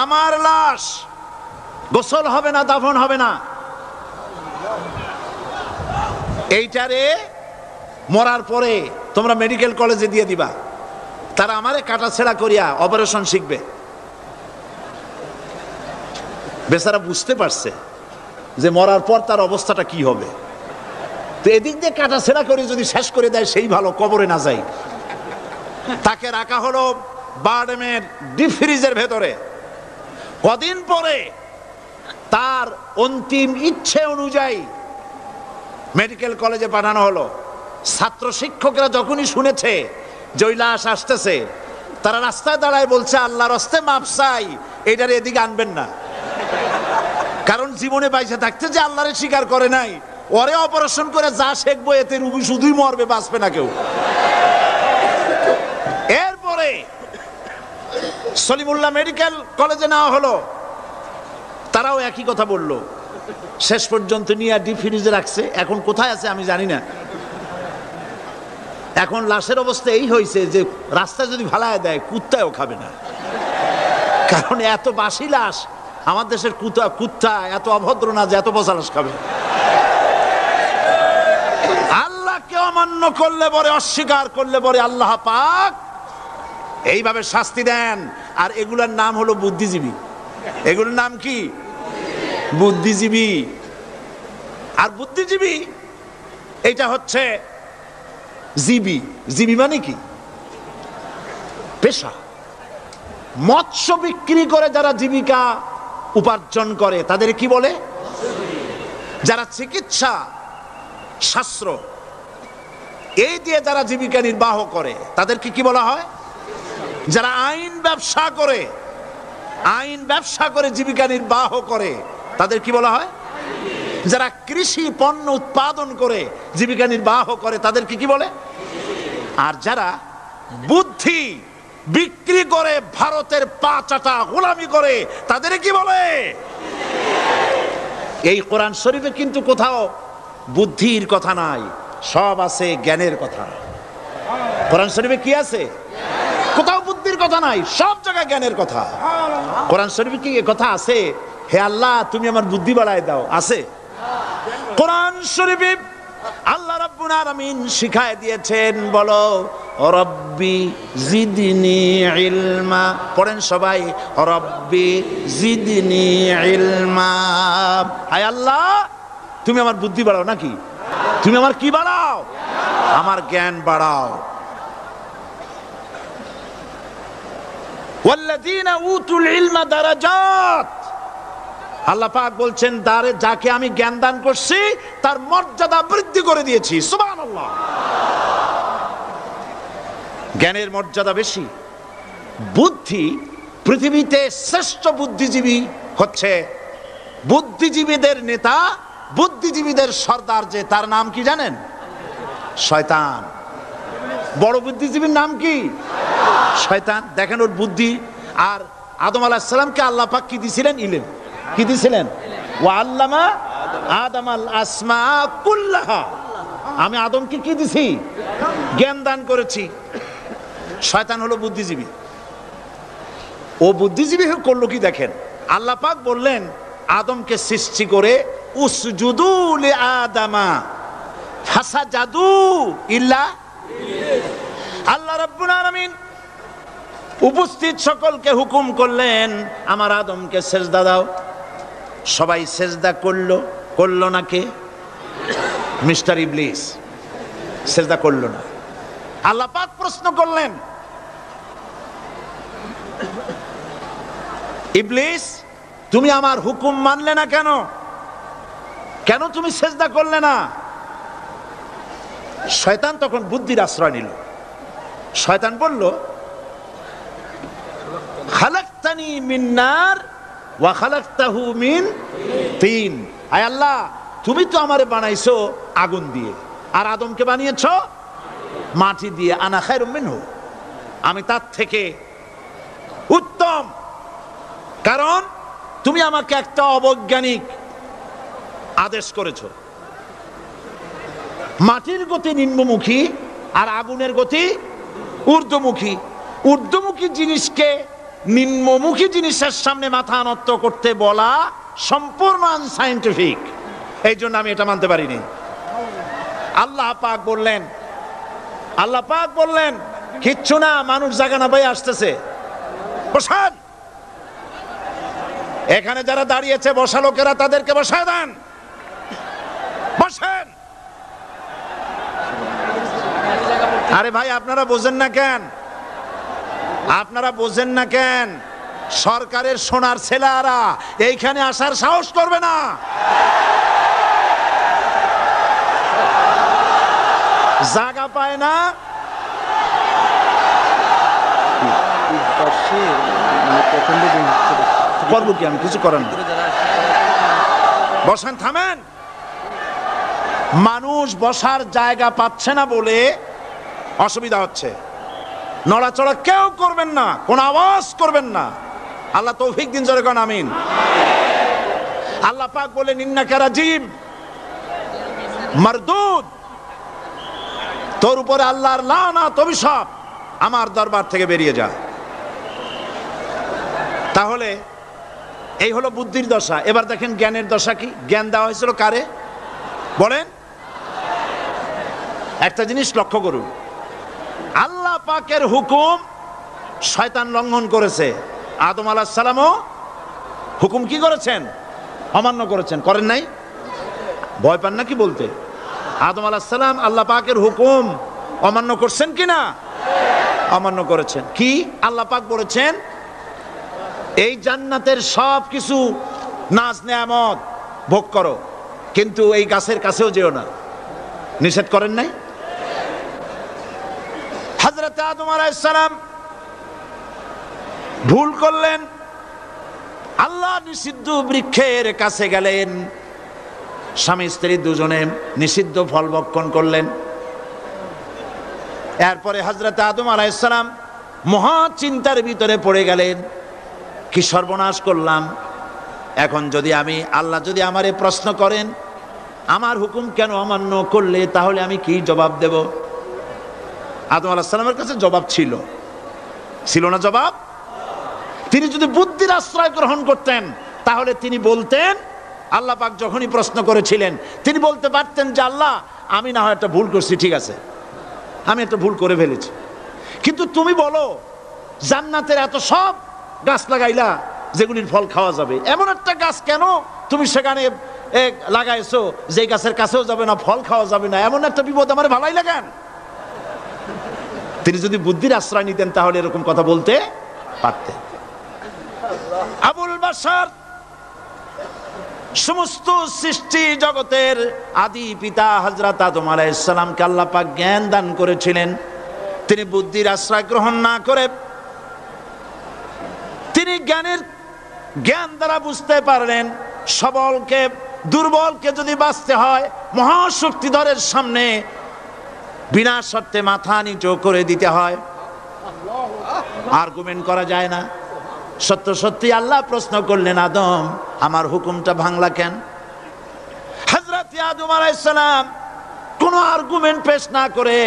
আমার লাশ গোসল হবে না, দাফন হবে না। এইটারে মরার পরে তোমরা মেডিকেল কলেজে দিয়ে দিবা, তারা আমারে কাটা ছেঁড়া করিয়া অপারেশন শিখবে। বেচারা বুঝতে পারছে যে মরার পর তার অবস্থাটা কি হবে, তো এদিক দিয়ে কাটা ছেঁড়া করে যদি শেষ করে দেয় সেই ভালো, কবরে না যায়। তাকে রাখা হলো বারডেমের ডিপ ফ্রিজের ভেতরে। কদিন পরে তার অন্তিম ইচ্ছে অনুযায়ী মেডিকেল কলেজে পাঠানো হলো। ছাত্র শিক্ষকরা যখনই শুনেছে যে ওই লাশ আসতেছে, তারা রাস্তায় দাঁড়ায় বলছে আল্লাহর হস্তে মাপ চাই, এটার এদিকে আনবেন না। কারণ জীবনে বাইসে থাকতে যে আল্লাহরে স্বীকার করে নাই, ওরে অপারেশন করে যা শেখবো এতে রুগী শুধুই মরবে, বাঁচবে না কেউ। এরপরে সলিমুল্লাহ মেডিকেল কলেজে নেওয়া হলো, তারাও একই কথা বললো। শেষ পর্যন্ত নিয়ে ডিপ ফ্রিজে রাখছে, এখন কোথায় আছে আমি জানি না। এখন লাশের অবস্থা এই হয়েছে যে রাস্তায় যদি ফালায় দেয় কুত্তাও খাবে না, কারণ এত বাসি লাশ। আমার দেশের কুত্তা এত অভদ্র না যে এত পচা লাশ খাবে। আল্লাহকে অমান্য করলে পরে, অস্বীকার করলে পরে আল্লাহ পাক এইভাবে শাস্তি দেন। আর এগুলোর নাম হলো বুদ্ধিজীবী। এগুলোর নাম কি? বুদ্ধিজীবী। আর বুদ্ধিজীবী এটা হচ্ছে জীবী। জীবী মানে কি? পেশা। মৎস্য বিক্রি করে যারা জীবিকা উপার্জন করে তাদের কি বলে? যারা চিকিৎসা শাস্ত্র এই দিয়ে যারা জীবিকা নির্বাহ করে তাদেরকে কি বলা হয়? যারা আইন ব্যবসা করে, আইন ব্যবসা করে জীবিকা নির্বাহ করে তাদের কি বলা হয়? যারা কৃষি পণ্য উৎপাদন করে জীবিকা নির্বাহ করে তাদেরকে কি বলে? আর যারা বুদ্ধি বিক্রি করে ভারতের পা চাটা গোলামি করে তাদের কি বলে? এই কোরআন শরীফে কিন্তু কোথাও বুদ্ধির কথা নাই, সব আছে জ্ঞানের কথা। কোরআন শরীফে কি আছে? কোথাও বুদ্ধির কথা নাই, সব জায়গায় জ্ঞানের কথা। কোরআন শরীফে কি কথা আছে হে আল্লাহ তুমি আমার বুদ্ধি বাড়ায় দাও? আছে? কোরআন শরীফে আল্লাহ রাব্বুল আলামিন শিখায় দিয়েছেন, বলো রব্বি জিদনি ইলমা। পড়েন সবাই, রব্বি জিদনি ইলমা। আয় আল্লাহ তুমি আমার বুদ্ধি বাড়াও। নাকি তুমি আমার কি বাড়াও? আমার জ্ঞান বাড়াও। ওয়াল্লাযীনা উতুল ইলমা দারাজাত। আল্লাহ পাক বলছেন যাকে আমি জ্ঞান দান করছি তার মর্যাদা বৃদ্ধি করে দিয়েছি। সুবহানাল্লাহ। জ্ঞানের মর্যাদা বেশি। বুদ্ধি, পৃথিবীতে শ্রেষ্ঠ বুদ্ধিজীবী হচ্ছে বুদ্ধিজীবীদের নেতা, বুদ্ধিজীবীদের সর্দার, যে তার নাম কি জানেন? শয়তান। বড় বুদ্ধিজীবীর নাম কি? শয়তান। দেখেন ওর বুদ্ধি। আর আদম আলাইহিস সালামকে আল্লাহ পাক কি দিয়েছিলেন? ইলম। কি দিয়েছিলেন? ওয়া আল্লামা আদামাল আসমা কুল্লাহা। আমি আদমকে কি দিছি? জ্ঞান দান করেছি। শয়তান হলো বুদ্ধিজীবী। ও বুদ্ধিজীবী করলো কি দেখেন, আল্লাহ পাক বললেন আদমকে সৃষ্টি করে উসজুদু লি আদামা ফাসাজাদু ইল্লা। আল্লাহ রাব্বুল আলামিন উপস্থিত সকলকে হুকুম করলেন আমার আদমকে সেজদা দাও। সবাই সেজদা করলো। করলো না কে? মিস্টার ইবলিস সেজদা করলো না। আল্লাহ পাক প্রশ্ন করলেন, ইবলিস তুমি আমার হুকুম মানলে না কেন? কেন তুমি সেজদা করলে না? শয়তান তখন বুদ্ধির আশ্রয় নিল। শয়তান বলল, খালাকতানি মিন নার ওয়া খালাকতাহু মিন তিন। আয় আল্লাহ তুমি তো আমারে বানাইছো আগুন দিয়ে, আর আদমকে বানিয়েছো মাটি দিয়ে। আনা খায়রুম মিনহু, আমি তার থেকে উত্তম। কারণ তুমি আমাকে একটা অবৈজ্ঞানিক আদেশ করেছো। মাটির গতি নিম্নমুখী আর আগুনের গতি ঊর্ধ্বমুখী। ঊর্ধ্বমুখী জিনিসকে নিম্নমুখী জিনিসের সামনে মাথা নত করতে বলা সম্পূর্ণ আনসাইন্টিফিক। এই জন্য আমি এটা মানতে পারিনি। আল্লাহ পাক বললেন কিচ্ছু না, মানুষ জায়গা না পাই আসতেছে। বসান। এখানে যারা দাঁড়িয়েছে বসা লোকেরা তাদেরকে বসায় দেন। বসেন। আরে ভাই আপনারা বোঝেন না কেন? আপনারা বোঝেন না কেন? সরকারের সোনার ছেলেরা এইখানে আসার সাহস করবে না। জায়গা পায় না। করবো কি আমি? কিছু করেন না। বসেন, থামেন। মানুষ বসার জায়গা পাচ্ছে না বলে অসুবিধা হচ্ছে। নড়াচড়া কেউ করবেন না, কোনো আওয়াজ করবেন না। আল্লাহ তৌফিক দিন, জোরে কোন আমিন। আল্লাহ পাক বলেন ইন্নাকা রাজিম মারদুদ, তোর উপরে আল্লাহর লানাত অভিশাপ, আমার দরবার থেকে বেরিয়ে যা। তাহলে এই হলো বুদ্ধির দশা। এবার দেখেন জ্ঞানের দশা কি। জ্ঞান দেওয়া হয়েছিল কারে বলেন? একটা জিনিস লক্ষ্য করুন, আল্লাহ পাকের হুকুম শয়তান লঙ্ঘন করেছে। আদম আলাইহিস সালামও হুকুম কি করেছেন? অমান্য করেছেন। করেন নাই? ভয় পান না কি বলতে? আদম আলাইহিস সালাম আল্লাহ পাকের হুকুম অমান্য করছেন কি না? অমান্য করেছেন। কি আল্লাহ পাক বলেছেন? এই জান্নাতের সব কিছু নাজ নেয়ামত ভোগ করো, কিন্তু এই গাছের কাছেও যেও না। নিষেধ করেন নাই? হযরত আদম আলাইহিস সালাম ভুল করলেন, আল্লাহ নিষিদ্ধ বৃক্ষের কাছে গেলেন, স্বামী স্ত্রী দুজনে নিষিদ্ধ ফল ভক্ষণ করলেন। এরপরে হযরত আদম আলাইহিস সালাম মহা চিন্তার ভিতরে পড়ে গেলেন, কি সর্বনাশ করলাম। এখন যদি আল্লাহ যদি আমারে প্রশ্ন করেন আমার হুকুম কেন অমান্য করলে, তাহলে আমি কি জবাব দেব? আদম আলাইহিস সালামের কাছে জবাব ছিল না? জবাব, তিনি যদি বুদ্ধির আশ্রয় গ্রহণ করতেন তাহলে তিনি বলতেন, আল্লাহ পাক যখনই প্রশ্ন করেছিলেন তিনি বলতে পারতেন যে আল্লাহ আমি না হয় একটা ভুল করছি, ঠিক আছে আমি একটা ভুল করে ফেলেছি, কিন্তু তুমি বলো জান্নাতের এত সব গাছ লাগাইলা যেগুলির ফল খাওয়া যাবে, এমন একটা গাছ কেন তুমি সেখানে লাগাইছো যে গাছের কাছেও যাবে না, ফল খাওয়া যাবে না, এমন একটা বিপদ আমার ভালাই লাগান। তিনি যদি বুদ্ধির আশ্রয় নিতেন তাহলে এরকম কথা বলতে পারতেন। আবুল বাশার সমস্ত সৃষ্টি জগতের আদি পিতা হযরত আদম আলাইহিস সালামকে আল্লাহ পাক জ্ঞান দান করেছিলেন। তিনি বুদ্ধির আশ্রয় গ্রহণ না করে তিনি জ্ঞান দ্বারা বুঝতে পারলেন সবলকে দুর্বলকে যদি বাঁচতে হয় মহাশক্তিধরের সামনে বিনা শর্তে মাথা নিচু করে দিতে হয়, আর্গুমেন্ট করা যায় না। সত্য সত্যি আল্লাহ প্রশ্ন করলেন, আদম আমার হুকুমটা ভাঙলা কেন? হযরত আদম আলাইহিস সালাম কোনো আর্গুমেন্ট পেশ না করে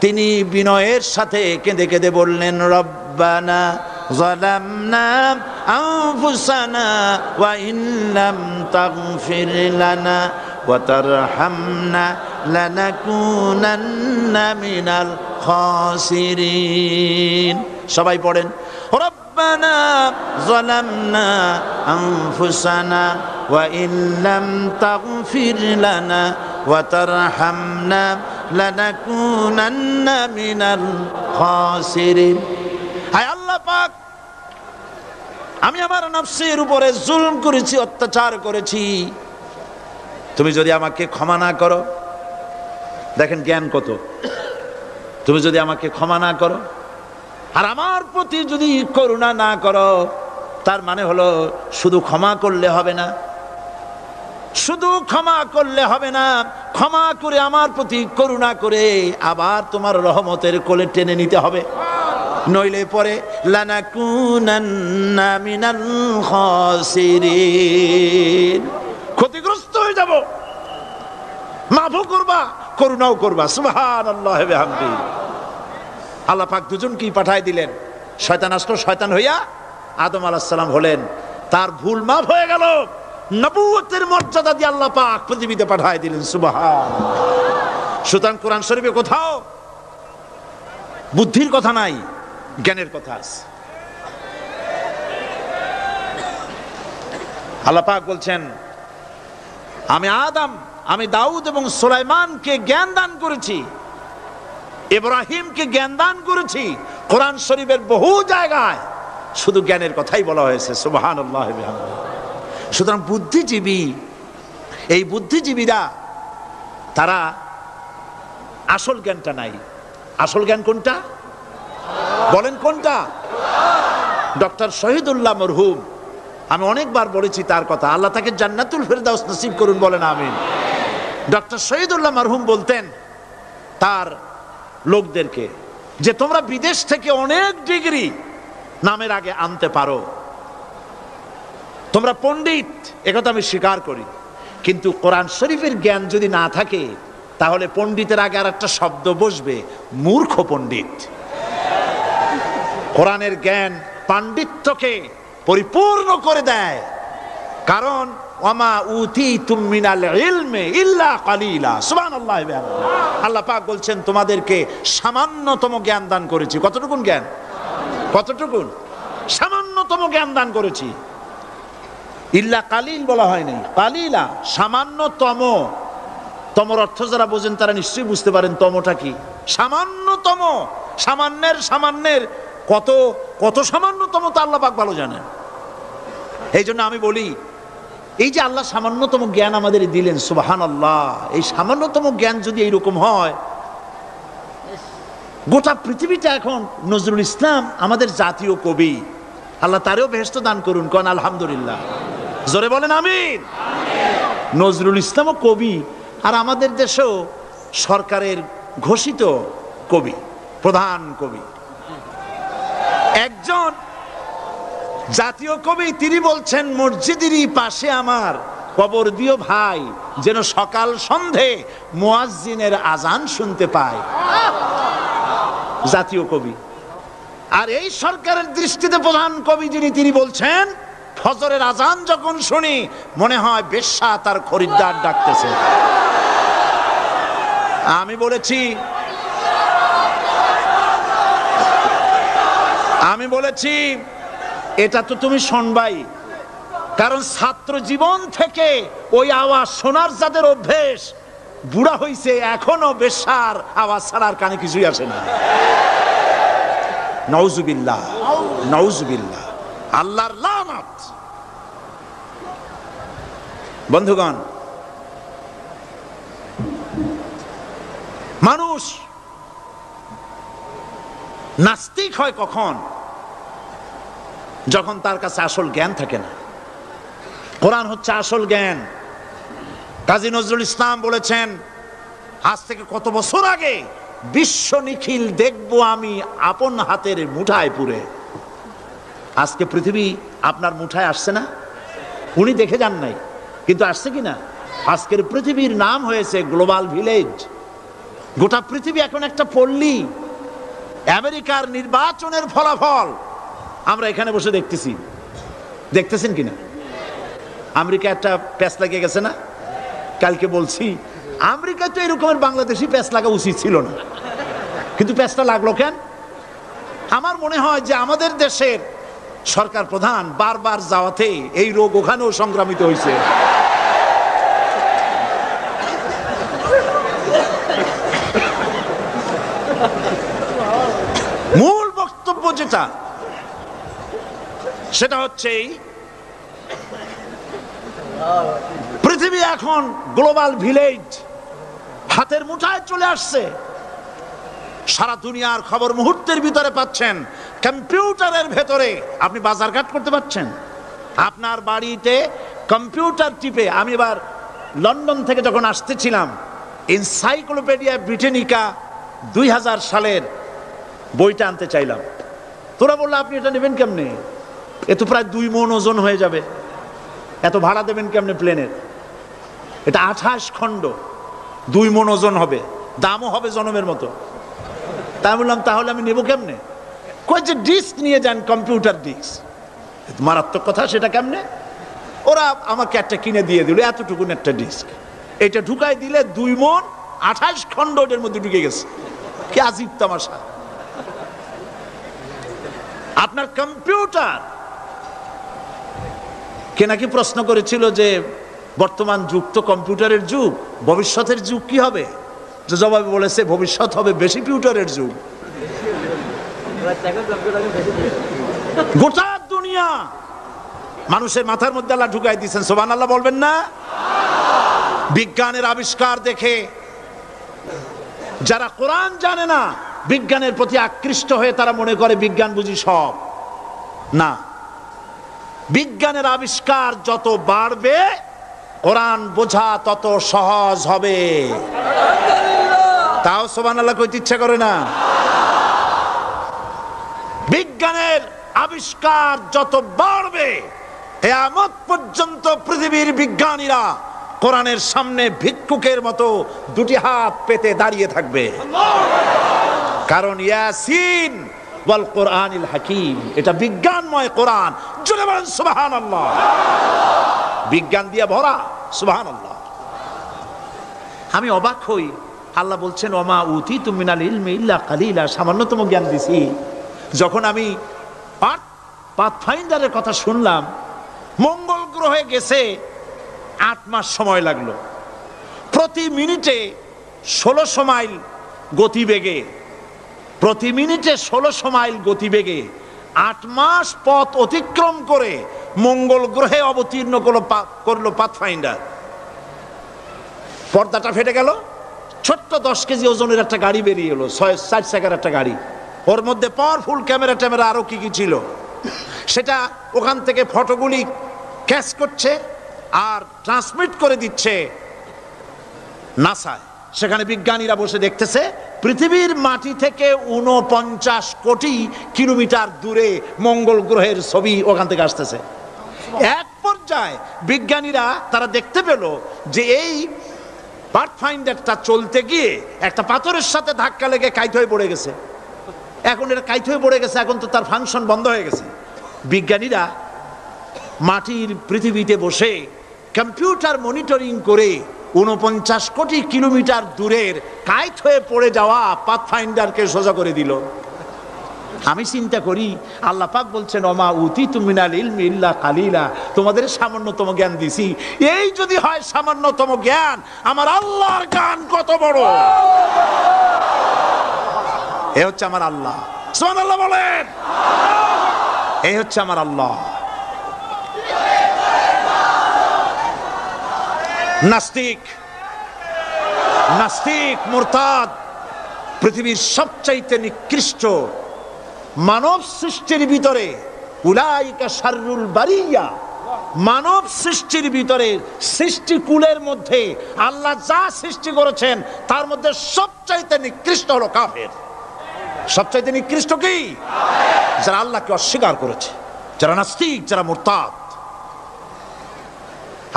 তিনি বিনয়ের সাথে কেঁদে কেঁদে বললেন, রব্বানা যালামনা আনফুসানা ওয়া ইন লাম তাগফির লানা ওয়া তারহামনা লানাকুনান্না মিনাল খাসিরিন। সবাই পড়েন, রব্বানা যালামনা আনফুসানা ওয়া ইন লাম তাগফির লানা ওয়া তারহামনা লানাকুনান্না মিনাল খাসিরিন। হায় আল্লাহ পাক, আমি আমার নফসের উপরে জুলম করেছি, অত্যাচার করেছি, তুমি যদি আমাকে ক্ষমা না করো, দেখেন জ্ঞান কত, তুমি যদি আমাকে ক্ষমা না করো আর আমার প্রতি যদি করুণা না করো, তার মানে হলো শুধু ক্ষমা করলে হবে না, শুধু ক্ষমা করলে হবে না, ক্ষমা করে আমার প্রতি করুণা করে আবার তোমার রহমতের কোলে টেনে নিতে হবে, নইলে পরে লানাকুনান্না মিনাল খাসিরিন, ক্ষতিগ্রস্ত হয়ে যাব। মাফও করবা, করুণাও করবা। সুবহানাল্লাহি ওয়া বিহামদিহি। আল্লাহ পাক দুজনকেই পাঠায় দিলেন। শয়তান আসলো, শয়তান হইয়া আদম আলাইহিস সালাম হলেন, তার ভুল মাফ হয়ে গেল, নবুয়তের মর্যাদা দিয়ে আল্লাহ পাক পৃথিবীতে পাঠায় দিলেন। সুবহানাল্লাহ। সুতরাং কোরআন শরীফে কোথাও বুদ্ধির কথা নাই, জ্ঞানের কথা আছে। আল্লাহ পাক বলছেন, আমি দাউদ এবং সুলাইমানকে জ্ঞান দান করেছি, ইব্রাহিমকে জ্ঞান দান করেছি। কোরআন শরীফের বহু জায়গায় শুধু জ্ঞানের কথাই বলা হয়েছে। সুবহানাল্লাহি ওয়া বিহামদিহি। সুতরাং এই বুদ্ধিজীবীরা তারা আসল জ্ঞানটা নাই। আসল জ্ঞান কোনটা বলেন? কোনটা? ডক্টর শহীদুল্লাহ মরহুম, আমি অনেকবার বলেছি তার কথা, আল্লাহ তাকে জান্নাতুল ফেরদাউস নসিব করুন, বলেন আমিন। ডক্টর শহীদুল্লাহ মারহুম বলতেন তার লোকদেরকে যে তোমরা বিদেশ থেকে অনেক ডিগ্রি নামের আগে আনতে পারো, তোমরা পণ্ডিত, একথা আমি স্বীকার করি, কিন্তু কোরআন শরীফের জ্ঞান যদি না থাকে তাহলে পণ্ডিতের আগে আর একটা শব্দ বসবে, মূর্খ পণ্ডিত। কোরআনের জ্ঞান পাণ্ডিত্যকে পরিপূর্ণ করে দেয়, কারণ ওয়ামা উতীতুম মিনাল ইলমি ইল্লা কালিলা। সুবহানাল্লাহ। আল্লাহ পাক বলছেন তোমাদেরকে সামান্যতম জ্ঞান দান করেছি। কতটুকুন জ্ঞান? কতটুকুন? সামান্যতম জ্ঞান দান করেছি। ইল্লা কালিল বলা হয়নি, কালিলা, সামান্যতম। তমর অর্থ যারা বোঝেন তারা নিশ্চয়ই বুঝতে পারেন তমটা কি। সামান্যতম, সামান্যের সামান্যের কত কত সামান্যতম তা আল্লাহ পাক ভালো জানেন। এই জন্য আমি বলি, এই যে আল্লাহ সামান্যতম জ্ঞান আমাদের দিলেন, সুবহানাল্লাহ, এই সামান্যতম জ্ঞান যদি এইরকম হয়, গোটা পৃথিবীটা এখন নজরুল ইসলাম আমাদের জাতীয় কবি, আল্লাহ তারেও বেহেশত দান করুন, কোন আলহামদুলিল্লাহ, জোরে বলেন আমিন। নজরুল ইসলামও কবি, আর আমাদের দেশেও সরকারের ঘোষিত কবি, প্রধান কবি। একজন জাতীয় কবি তিনি বলছেন, মসজিদেরই পাশে আমার কবর দিও ভাই, যেন সকাল সন্ধে মুয়াজ্জিনের আজান শুনতে পায়। জাতীয় কবি। আর এই সরকারের দৃষ্টিতে প্রধান কবি যিনি, তিনি বলছেন, ফজরের আজান যখন শুনি মনে হয় বেশ্যা তার খরিদ্দার ডাকতেছে। আমি বলেছি এটা তো তুমি শুনবাই, কারণ ছাত্র জীবন থেকে ওই আওয়াজ শোনার যাদের অভ্যেস, বুড়া হইছে এখনো বেশ্যার আওয়াজ ছাড়ার কানে কিছুই আসে না। নাউজুবিল্লাহ, নাউজুবিল্লাহ, আল্লাহর লানত। বন্ধুগণ, মানুষ নাস্তিক হয় কখন? যখন তার কাছে আসল জ্ঞান থাকে না। কোরআন হচ্ছে আসল জ্ঞান। কাজী নজরুল ইসলাম বলেছেন, আজ থেকে কত বছর আগে, বিশ্ব নিখিল দেখবো আমি আপন হাতের মুঠায় পুরে। আজকে পৃথিবী আপনার মুঠায় আসছে না? উনি দেখে যান নাই, কিন্তু আসছে কিনা? আজকের পৃথিবীর নাম হয়েছে গ্লোবাল ভিলেজ। গোটা পৃথিবী এখন একটা পল্লী। আমেরিকার নির্বাচনের ফলাফল আমরা এখানে বসে দেখতেছি, দেখতেছেন কিনা? আমেরিকা একটা প্যাঁচ লাগিয়ে গেছে না? কালকে বলছি, আমেরিকা তো এরকমের বাংলাদেশি প্যাঁচ লাগা উচিত ছিল না, কিন্তু প্যাঁচটা লাগলো কেন? আমার মনে হয় যে আমাদের দেশের সরকার প্রধান বারবার যাওয়াতে এই রোগ ওখানেও সংক্রামিত হয়েছে। মূল বক্তব্য যেটা, সেটা হচ্ছে পৃথিবী এখন গ্লোবাল ভিলেজ, হাতের মুঠায় চলে আসছে। সারা দুনিয়ার খবর মুহূর্তের ভিতরে পাচ্ছেন, কম্পিউটারের ভেতরে আপনি বাজারঘাট করতে পারছেন। আপনার বাড়িতে কম্পিউটার টিপে, আমি এবার লন্ডন থেকে যখন আসতেছিলাম, এনসাইক্লোপিডিয়া ব্রিটানিকা 2000 সালের বইটা আনতে চাইলাম। তোরা বললো আপনি এটা নেবেন কেমনে? এ তো প্রায় 2 মণ ওজন হয়ে যাবে, এত ভাড়া দেবেন কেমনে প্লেনের? এটা 28 খণ্ড, 2 মণ ওজন হবে, দামও হবে জনমের মতো। তাই বললাম তাহলে আমি নেবো কেমনে? কই যে ডিস্ক নিয়ে যান, কম্পিউটার ডিস্ক। মারাত্মক কথা, সেটা কেমনে? ওরা আমাকে একটা কিনে দিয়ে দিল, এতটুকুন একটা ডিস্ক। এটা ঢুকাই দিলে 2 মণ 28 খণ্ড এর মধ্যে ঢুকে গেছে। কি আজীব তামাশা! আপনার কম্পিউটার কে নাকি প্রশ্ন করেছিল যে বর্তমান যুগ তো কম্পিউটারের যুগ, ভবিষ্যতের যুগ কি হবে? যে জবাবে বলেছে ভবিষ্যৎ হবে বেশি কম্পিউটারের যুগ। গোটা দুনিয়া মানুষের মাথার মধ্যে আল্লাহ ঢুকাই দিয়েছেন, সুবহানাল্লাহ বলবেন না? বিজ্ঞানের আবিষ্কার দেখে যারা কোরআন জানে না, বিজ্ঞানের প্রতি আকৃষ্ট হয়ে তারা মনে করে বিজ্ঞান বুঝি সব। না, বিজ্ঞানের আবিষ্কার যত বাড়বে কোরআন বোঝা তত সহজ হবে। তাও সুবহানাল্লাহ কইতে ইচ্ছা করে না। বিজ্ঞানের আবিষ্কার যত বাড়বে, কিয়ামত পর্যন্ত পৃথিবীর বিজ্ঞানীরা কোরআনের সামনে ভিক্ষুকের মতো দুটি হাত পেতে দাঁড়িয়ে থাকবে। কারণ ইয়াসিন ওয়াল কোরআনিল হাকিম, এটা বিজ্ঞানময় কোরআন। জোরে বলেন সুবহানাল্লাহ। বিজ্ঞান দিয়ে ভরা, সুবহানাল্লাহ। আমি অবাক হই, আল্লাহ বলছেন ওমা উতিতু মিনাল ইলমি ইল্লা কালিলা, সামান্যতম জ্ঞান দিছি। যখন আমি পাথফাইন্ডারের কথা শুনলাম, মঙ্গল গ্রহে গেছে 8 মাস সময় লাগলো, প্রতি মিনিটে 1600 মাইল গতিবেগে, প্রতি মিনিটে 1600 মাইল গতিবেগে 8 মাস পথ অতিক্রম করে মঙ্গল গ্রহে অবতীর্ণ করলো পাথফাইন্ডার। পর্দাটা ফেটে গেল, ছোট্ট 10 কেজি ওজনের একটা গাড়ি বেরিয়ে এলো, 4 চাকার একটা গাড়ি। ওর মধ্যে পাওয়ারফুল ক্যামেরা ট্যামেরা আরো কি কি ছিল, সেটা ওখান থেকে ফটোগুলি ক্যাচ করছে আর ট্রান্সমিট করে দিচ্ছে নাসায়। সেখানে বিজ্ঞানীরা বসে দেখতেছে পৃথিবীর মাটি থেকে 49 কোটি কিলোমিটার দূরে মঙ্গল গ্রহের ছবি ওখান থেকে আসতেছে। এক পর্যায়ে বিজ্ঞানীরা তারা দেখতে পেল যে এই পাথফাইন্ডারটা চলতে গিয়ে একটা পাথরের সাথে ধাক্কা লেগে কাইট হয়ে পড়ে গেছে। এখন এটা কাইট হয়ে পড়ে গেছে, এখন তো তার ফাংশন বন্ধ হয়ে গেছে। বিজ্ঞানীরা মাটির পৃথিবীতে বসে কম্পিউটার মনিটরিং করে 49 কোটি কিলোমিটার দূরের কাইট হয়ে পড়ে যাওয়া পাথফাইন্ডারকে সোজা করে দিল। আমি চিন্তা করি, আল্লাহ পাক বলছেন ওমা উতিতু মিনাল ইলমি ইল্লা কালিলা, তোমাদের সামান্যতম জ্ঞান দিছি। এই যদি হয় সামান্যতম জ্ঞান, আমার আল্লাহর জ্ঞান কত বড়! এ হচ্ছে আমার আল্লাহ। সুবহানাল্লাহ বলেন। এই হচ্ছে আমার আল্লাহ। নাস্তিক মুরতাদ পৃথিবীর সবচাইতে নিকৃষ্ট মানব সৃষ্টির ভিতরে, উলাইকা শাররুল বারিয়া, মানব সৃষ্টির ভিতরে সৃষ্টিকুলের মধ্যে আল্লাহ যা সৃষ্টি করেছেন তার মধ্যে সবচাইতে নিকৃষ্ট হলো কাফের। সবচাইতে নিকৃষ্ট কি? যারা আল্লাহকে অস্বীকার করেছে, যারা নাস্তিক, যারা মুরতাদ।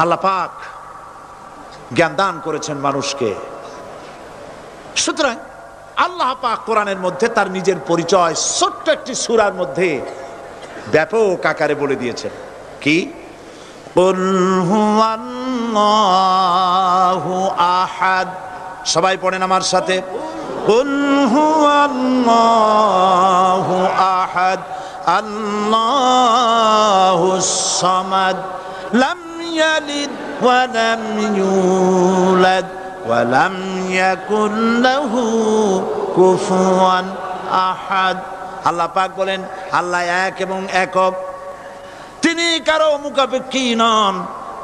আল্লাহ পাক জ্ঞান দান করেছেন মানুষকে। সুতরাং আল্লাহ পাক কোরআনের মধ্যে তার নিজের পরিচয় ছোট্ট একটি সূরার মধ্যে ব্যাপক আকারে বলে দিয়েছেন। কি? কুল হুয়াল্লাহু আহাদ। সবাই পড়েন আমার সাথে, কুল হুয়াল্লাহু আহাদ আল্লাহুস সামাদ লাম ইয়ালিদ ওয়া লাম ইউলাদ ওয়া লাম ইয়াকুল লাহু কুফুয়ান আহাদ। আল্লাহ পাক বলেন আল্লাহ এক এবং একক, তিনি কারো মুখাপেক্ষী নন,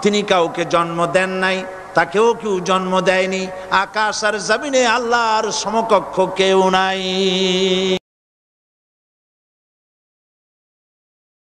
তিনি কাউকে জন্ম দেন নাই, তাকেও কেউ জন্ম দেয়নি। আকাশ আর জমিনে আল্লাহর সমকক্ষ কেউ নাই।